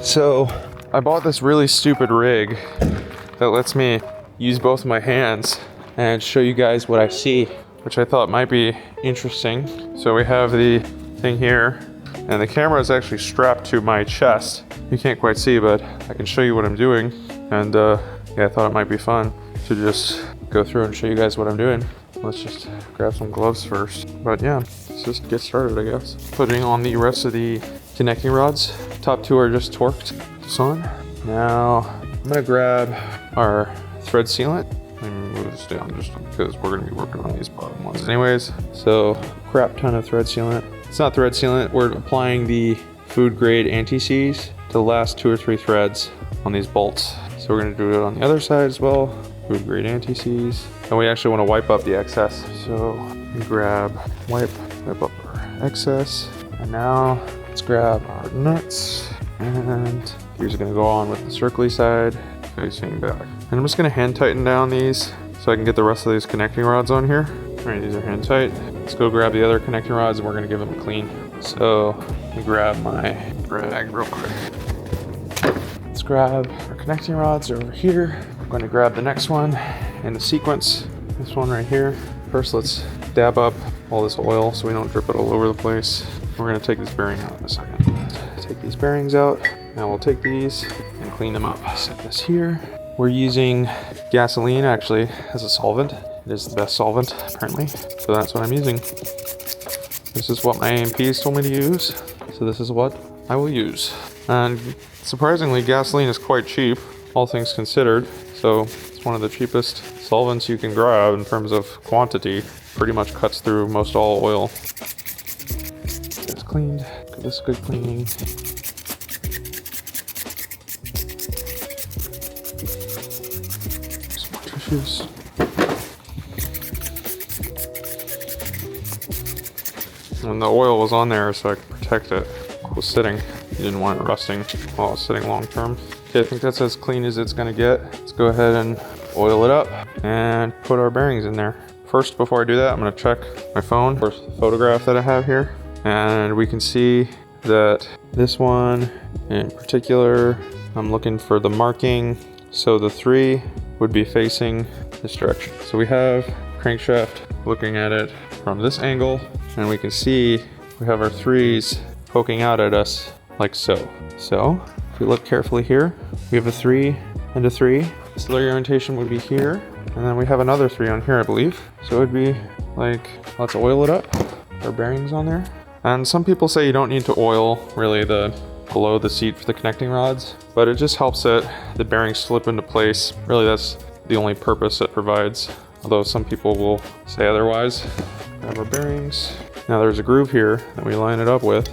So I bought this really stupid rig that lets me use both my hands and show you guys what I see, which I thought might be interesting. So we have the thing here, and the camera is actually strapped to my chest. You can't quite see, but I can show you what I'm doing. And yeah, I thought it might be fun to just go through and show you guys what I'm doing. Let's just grab some gloves first. But yeah, let's just get started, I guess. Putting on the rest of the connecting rods. Top two are just torqued. This on. Now I'm gonna grab our thread sealant. Let me move this down just because we're gonna be working on these bottom ones anyways. So crap ton of thread sealant. It's not thread sealant, we're applying the food grade anti-seize to the last 2 or 3 threads on these bolts. So we're gonna do it on the other side as well. Food grade anti-seize. And we actually wanna wipe up the excess. So we grab, wipe up our excess. And now let's grab our nuts. And here's gonna go on with the circly side, facing back. And I'm just gonna hand tighten down these so I can get the rest of these connecting rods on here. All right, these are hand tight. Let's go grab the other connecting rods and we're gonna give them a clean. So let me grab my rag real quick. Let's grab our connecting rods over here. I'm gonna grab the next one in the sequence. This one right here. First, let's dab up all this oil so we don't drip it all over the place. We're gonna take this bearing out in a second. Take these bearings out. Now we'll take these and clean them up. Set this here. We're using gasoline actually as a solvent. It is the best solvent apparently. So that's what I'm using. This is what my AMPs told me to use. So this is what I will use. And surprisingly, gasoline is quite cheap, all things considered. So it's one of the cheapest solvents you can grab in terms of quantity. Pretty much cuts through most all oil. It's cleaned. Give this a good cleaning. Some more tissues. And the oil was on there so I could protect it while it was sitting. You didn't want it rusting while it's sitting long term. Okay, I think that's as clean as it's gonna get. Let's go ahead and oil it up and put our bearings in there. First, before I do that, I'm gonna check my phone for the photograph that I have here. And we can see that this one in particular, I'm looking for the marking. So the 3 would be facing this direction. So we have crankshaft looking at it from this angle, and we can see we have our 3s poking out at us like so. So if we look carefully here, we have a 3 and a 3. So the orientation would be here, and then we have another 3 on here, I believe. So it would be like, let's oil it up. Our bearings on there. And some people say you don't need to oil really the below the seat for the connecting rods, but it just helps it, the bearings slip into place. Really, that's the only purpose it provides. Although some people will say otherwise. Grab our bearings. Now there's a groove here that we line it up with,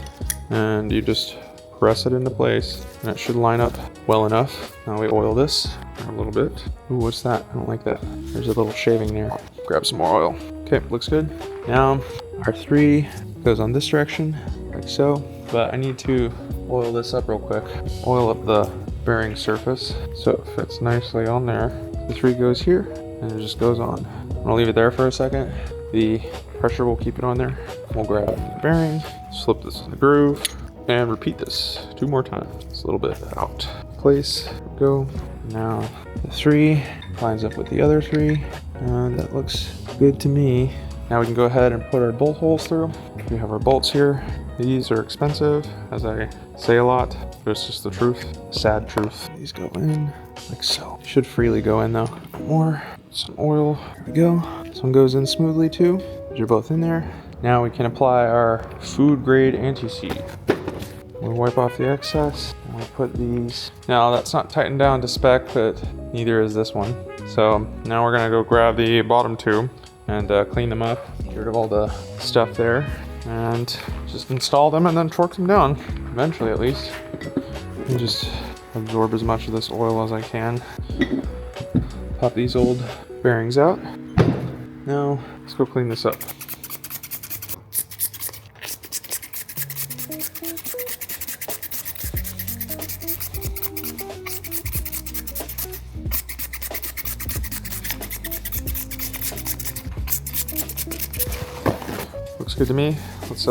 and you just press it into place, and it should line up well enough. Now we oil this a little bit. Ooh, what's that? I don't like that. There's a little shaving there. Grab some more oil. Okay, looks good. Now our 3 goes on this direction, like so. But I need to oil this up real quick. Oil up the bearing surface so it fits nicely on there. The 3 goes here, and it just goes on. I'm gonna leave it there for a second. The pressure will keep it on there. We'll grab the bearing, slip this in the groove, and repeat this 2 more times. It's a little bit out of place. Go. Now the 3 lines up with the other 3, and that looks good to me. Now we can go ahead and put our bolt holes through. We have our bolts here. These are expensive, as I say a lot, but it's just the truth, sad truth. These go in like so. Should freely go in though. More, some oil. There we go. This one goes in smoothly too. You're both in there. Now we can apply our food grade anti-seize. We'll wipe off the excess. And we'll put these. Now that's not tightened down to spec, but neither is this one. So now we're gonna go grab the bottom 2 and clean them up, get rid of all the stuff there, and just install them and then torque them down, eventually at least. And just absorb as much of this oil as I can. Pop these old bearings out. Now, let's go clean this up. Looks good to me. Let's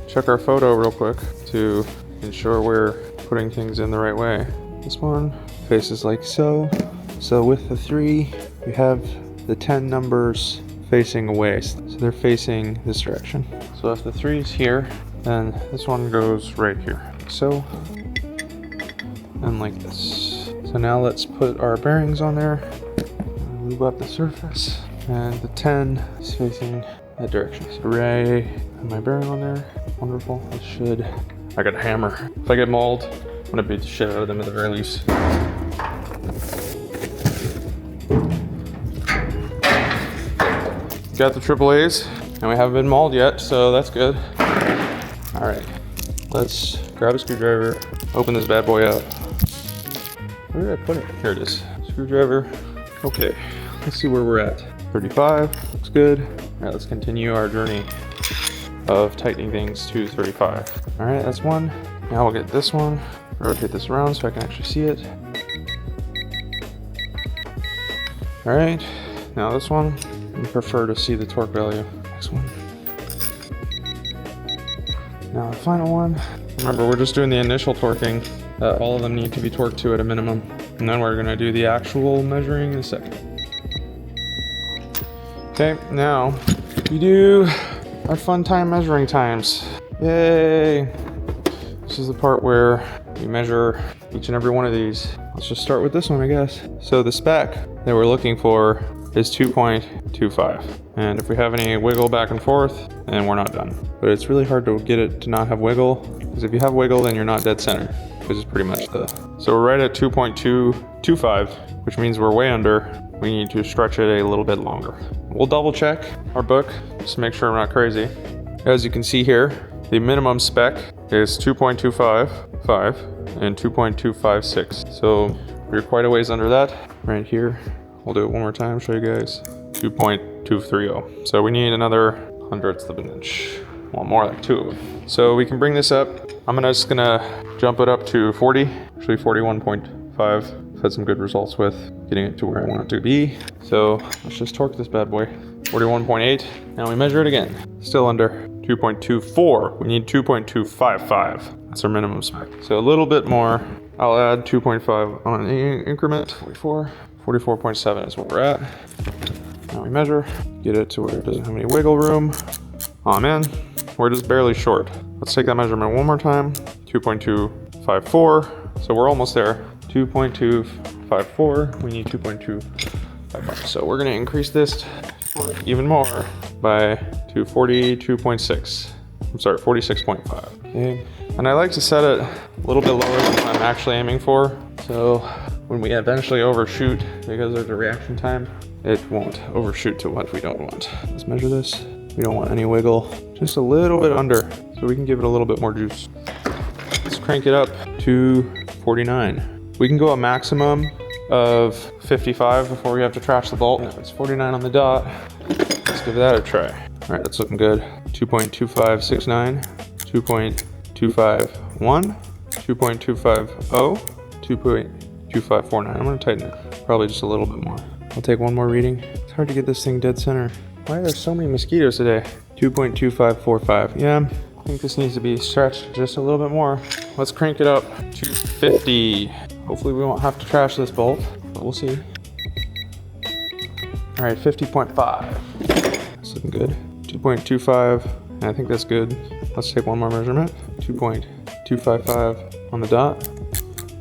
check our photo real quick to ensure we're putting things in the right way. This one faces like so. So with the 3, we have the 10 numbers facing away. So they're facing this direction. So if the 3 is here, then this one goes right here. So, and like this. So now let's put our bearings on there. Move up the surface. And the 10 is facing that direction. So right, have my bearing on there. Wonderful. This should, I got a hammer. If I get mauled, I'm gonna beat the shit out of them at the very least. Got the AAAs, and we haven't been mauled yet, so that's good. All right, let's grab a screwdriver, open this bad boy up. Where did I put it? Here it is. Screwdriver. Okay, let's see where we're at. 35, looks good. All right, let's continue our journey of tightening things to 35. All right, that's one. Now we'll get this one. Rotate this around so I can actually see it. All right, now this one. I prefer to see the torque value. Next one. Now the final one. Remember, we're just doing the initial torquing. All of them need to be torqued to at a minimum. And then we're gonna do the actual measuring in a second. Okay, now we do our fun time measuring times. Yay! This is the part where we measure each and every one of these. Let's just start with this one, I guess. So the spec that we're looking for is 2.25. And if we have any wiggle back and forth, then we're not done. But it's really hard to get it to not have wiggle, because if you have wiggle, then you're not dead center, which is pretty much the... So we're right at 2.225, which means we're way under. We need to stretch it a little bit longer. We'll double check our book, just to make sure I'm not crazy. As you can see here, the minimum spec is 2.255 and 2.256. So we're quite a ways under that right here. We'll do it one more time, show you guys. 2.230. So we need another 100th of an inch. Well, more like 2 of them. So we can bring this up. I'm just gonna jump it up to 40, actually 41.5. I've had some good results with getting it to where I want it to be. So let's just torque this bad boy. 41.8. Now we measure it again. Still under 2.24. We need 2.255. That's our minimum spec. So a little bit more. I'll add 2.5 on an increment. 44. 44.7 is what we're at. Now we measure, get it to where it doesn't have any wiggle room. Oh man, we're just barely short. Let's take that measurement one more time. 2.254, so we're almost there. 2.254, we need 2.255. So we're gonna increase this even more by 42.6. I'm sorry, 46.5. Okay. And I like to set it a little bit lower than what I'm actually aiming for. So when we eventually overshoot, because there's a reaction time, it won't overshoot to what we don't want. Let's measure this. We don't want any wiggle, just a little bit under, so we can give it a little bit more juice. Let's crank it up to 49. We can go a maximum of 55 before we have to trash the bolt. It's 49 on the dot. Let's give that a try. All right, that's looking good. 2.2569, 2.251, 2.250, 2.2549. I'm gonna tighten it, probably just a little bit more. I'll take one more reading. It's hard to get this thing dead center. Why are there so many mosquitoes today? 2.2545. Yeah, I think this needs to be stretched just a little bit more. Let's crank it up to 50. Hopefully we won't have to trash this bolt, but we'll see. All right, 50.5. That's looking good. 2.25, and I think that's good. Let's take one more measurement. 2.255 on the dot.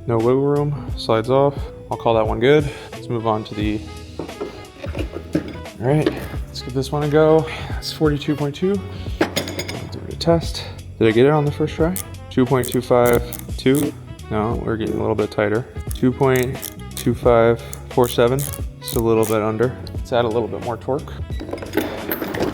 No wiggle room, slides off. I'll call that one good. Let's move on to the, all right, let's give this one a go. It's 42.2. I'll do a test. Did I get it on the first try? 2.252. No, we're getting a little bit tighter. 2.2547. Just a little bit under. Let's add a little bit more torque.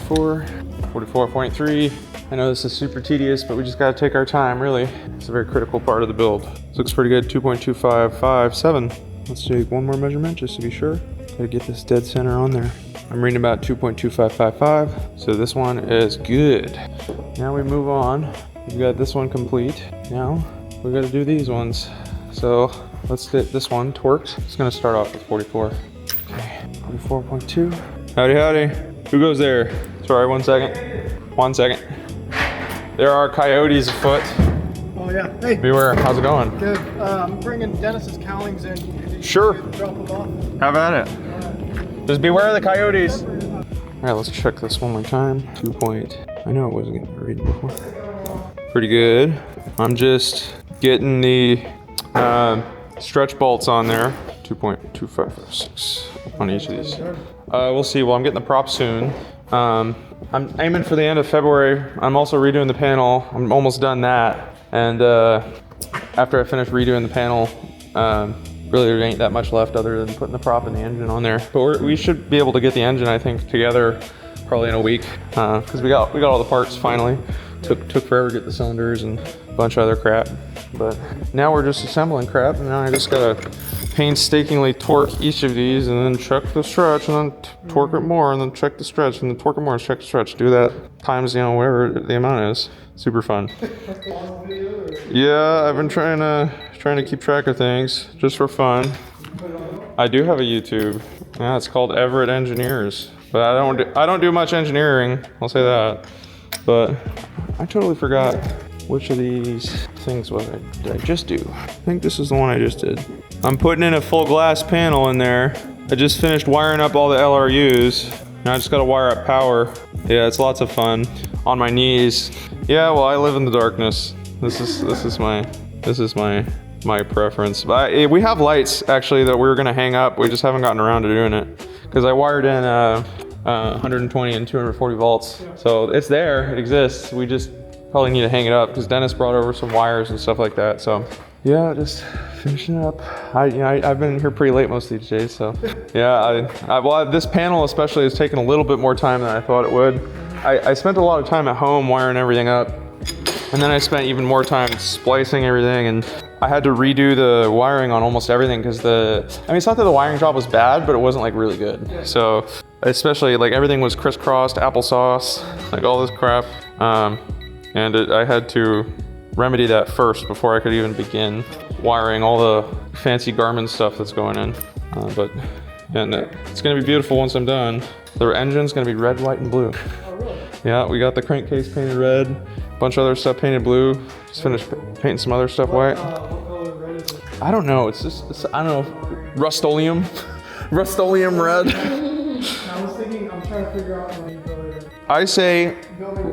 44, 44.3. I know this is super tedious, but we just gotta take our time, really. It's a very critical part of the build. This looks pretty good, 2.2557. Let's take one more measurement just to be sure. Gotta get this dead center on there. I'm reading about 2.2555, so this one is good. Now we move on. We've got this one complete. Now we gotta do these ones. So let's get this one torqued. It's gonna start off with 44. Okay, 44.2. Howdy, howdy. Who goes there? Sorry, 1 second. 1 second. There are coyotes afoot. Oh Oh yeah. Hey. Beware. How's it going? Good. I'm bringing Dennis's cowlings in. Sure. Drop them off. Have at it. Just beware of the coyotes. All right, let's check this one more time. 2 point. I know it wasn't getting read before. Pretty good. I'm just getting the stretch bolts on there. 2.2556 on each of these. We'll see. Well, I'm getting the prop soon. I'm aiming for the end of February. I'm also redoing the panel. I'm almost done that. And after I finish redoing the panel, really there ain't that much left other than putting the prop and the engine on there. But we should be able to get the engine, I think, together probably in a week, because we got all the parts finally. Took forever to get the cylinders and a bunch of other crap. But now we're just assembling crap, and now I just gotta painstakingly torque each of these and then check the stretch and then torque it more and then check the stretch and then torque it more and check the stretch. Do that times, you know, whatever the amount is. Super fun. Yeah, I've been trying to keep track of things just for fun. I do have a YouTube. Yeah, it's called Everett Engineers. But I don't do much engineering, I'll say that. But I totally forgot which of these things did I just do. I think this is the one I just did. I'm putting in a full glass panel in there. I just finished wiring up all the LRUs. Now I just gotta wire up power. Yeah, it's lots of fun. On my knees. Yeah, well, I live in the darkness. This is my preference. But we have lights actually that we were gonna hang up. We just haven't gotten around to doing it because I wired in 120 and 240 volts. So it's there, it exists. We just probably need to hang it up because Dennis brought over some wires and stuff like that. So yeah, just finishing up. I've been here pretty late most of these days. So yeah, well, this panel especially has taken a little bit more time than I thought it would. I spent a lot of time at home wiring everything up, and then I spent even more time splicing everything, and I had to redo the wiring on almost everything because it's not that the wiring job was bad, but it wasn't like really good. So especially like everything was crisscrossed, applesauce, like all this crap. And I had to remedy that first before I could even begin wiring all the fancy Garmin stuff that's going in. And it's gonna be beautiful once I'm done. The engine's gonna be red, white, and blue. Oh, really? Yeah, we got the crankcase painted red, a bunch of other stuff painted blue. Just finished painting some other stuff white. What color red is it? I don't know, I don't know, Rust-Oleum? Rust-Oleum red. I was thinking, I'm trying to figure out my color. I say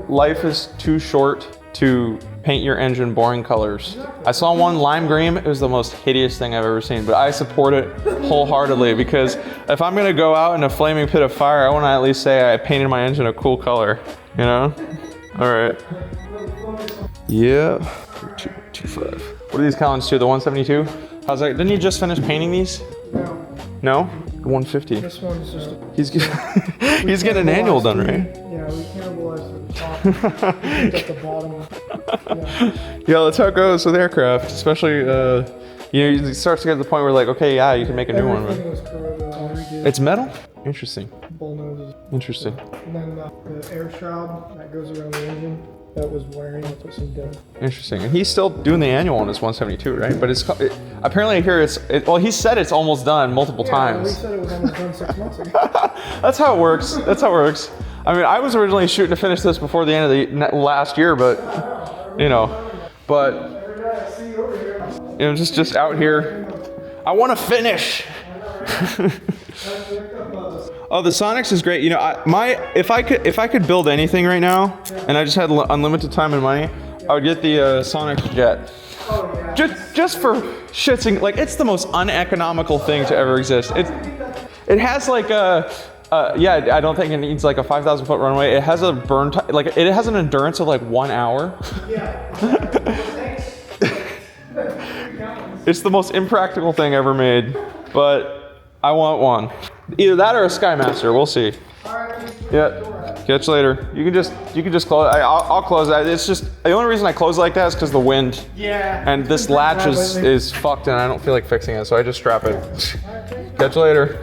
life is too short to paint your engine boring colors. I saw one lime green, it was the most hideous thing I've ever seen, but I support it wholeheartedly because if I'm gonna go out in a flaming pit of fire, I wanna at least say I painted my engine a cool color, you know? All right. Yeah, 225. What are these Collins to, the 172? How's that, didn't you just finish painting these? No. No? 150. This one's just... He's getting an annual done, right? Yeah, we cannibalized the top. At the bottom. Yeah, that's how it goes with aircraft, especially, it starts to get to the point where like, okay, yeah, you can make a new one. Everything was corroded. I'll redo it. It's metal? Interesting. Bull noses. Interesting. And then the air shroud that goes around the engine, that was wiring up with some dent. Interesting. And he's still doing the annual on his 172, right? But apparently I hear well, he said it's almost done multiple times. He said it was almost done 6 months ago. That's how it works. That's how it works. I mean, I was originally shooting to finish this before the end of the last year, but, just out here. I want to finish. Oh, the Sonics is great. If I could build anything right now, and I just had unlimited time and money, I would get the Sonics Jet. Oh, yeah. Just for shits and like, it's the most uneconomical thing to ever exist. It has like I don't think it needs like a 5,000 foot runway. It has a burn time, like it has an endurance of like 1 hour. Yeah. It's the most impractical thing ever made, but I want one. Either that or a Skymaster. We'll see. Yeah. Catch you later. You can just close. I'll close that. It's just the only reason I close like that is because the wind. Yeah. And this latch is fucked, and I don't feel like fixing it, so I just strap it. Catch you later.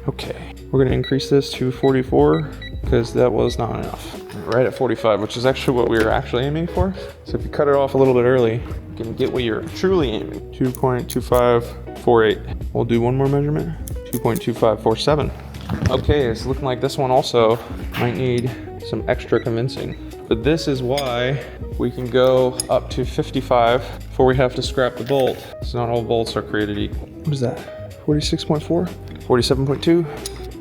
Okay, we're gonna increase this to 44 because that was not enough. Right at 45, which is actually what we were actually aiming for. So if you cut it off a little bit early, you can get what you're truly aiming. 2.2548. We'll do one more measurement. 2.2547. Okay, it's looking like this one also might need some extra convincing. but this is why we can go up to 55 before we have to scrap the bolt. So not all bolts are created equal. What is that? 46.4? 47.2?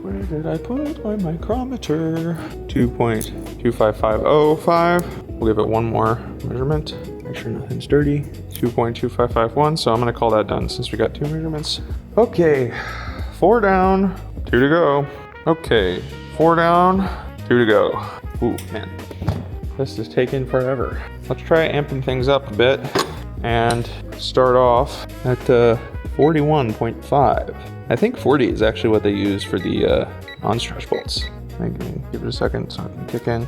Where did I put my micrometer? 2.25505. We'll give it one more measurement. Make sure nothing's dirty. 2.2551. So I'm gonna call that done since we got 2 measurements. Okay, 4 down, 2 to go. Okay, 4 down, 2 to go. Ooh, man, this is taking forever. Let's try amping things up a bit and start off at 41.5. I think 40 is actually what they use for the on-stretch bolts. I can give it a second so I can kick in.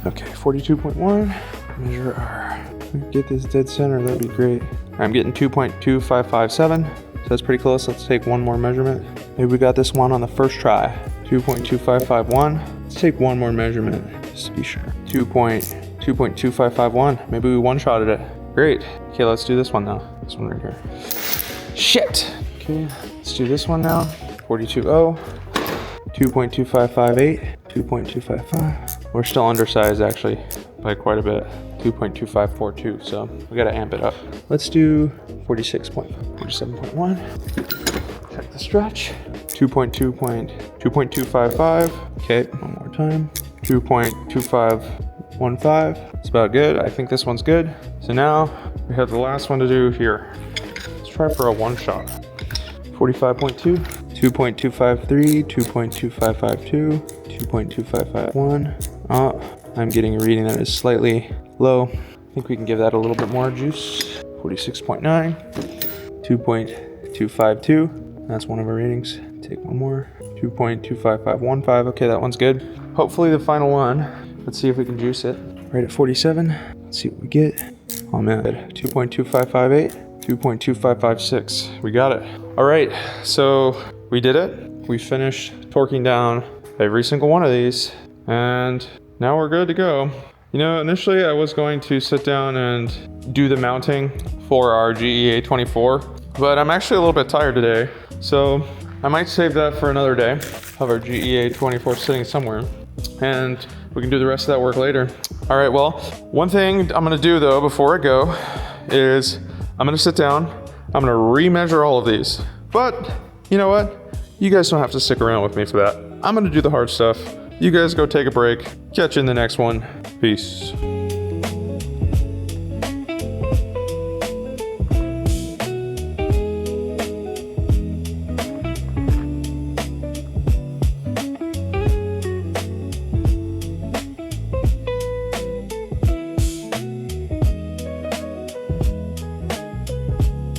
Okay, 42.1. Measure R. If we get this dead center, that'd be great. I'm getting 2.2557, so that's pretty close. Let's take one more measurement. Maybe we got this one on the first try. 2.2551. Let's take one more measurement just to be sure. 2.2551. Maybe we one-shotted it. Great. Okay, let's do this one now. This one right here. Shit. Okay, let's do this one now. 42.0. 2.2558. 2.255. We're still undersized actually by quite a bit. 2.2542, so we gotta amp it up. Let's do 47.1. Check the stretch. 2.255. Okay, one more time. 2.2515. It's about good. I think this one's good. So now we have the last one to do here. Let's try for a one shot. 45.2. 2.253, 2.2552, 2.2551. Oh, I'm getting a reading that is slightly low. I think we can give that a little bit more juice. 46.9, 2.252. That's one of our readings. Take one more. 2.25515. Okay, that one's good. Hopefully the final one. Let's see if we can juice it. Right at 47. Let's see what we get. Oh man, 2.2558, 2.2556. We got it. All right, so we did it. We finished torquing down every single one of these, and now we're good to go. You know, initially I was going to sit down and do the mounting for our GEA-24, but I'm actually a little bit tired today, so I might save that for another day. Have our GEA-24 sitting somewhere, and we can do the rest of that work later. All right, well, one thing I'm gonna do though before I go is I'm gonna sit down, I'm gonna remeasure all of these, but you know what? You guys don't have to stick around with me for that. I'm gonna do the hard stuff. You guys go take a break. Catch you in the next one. Peace.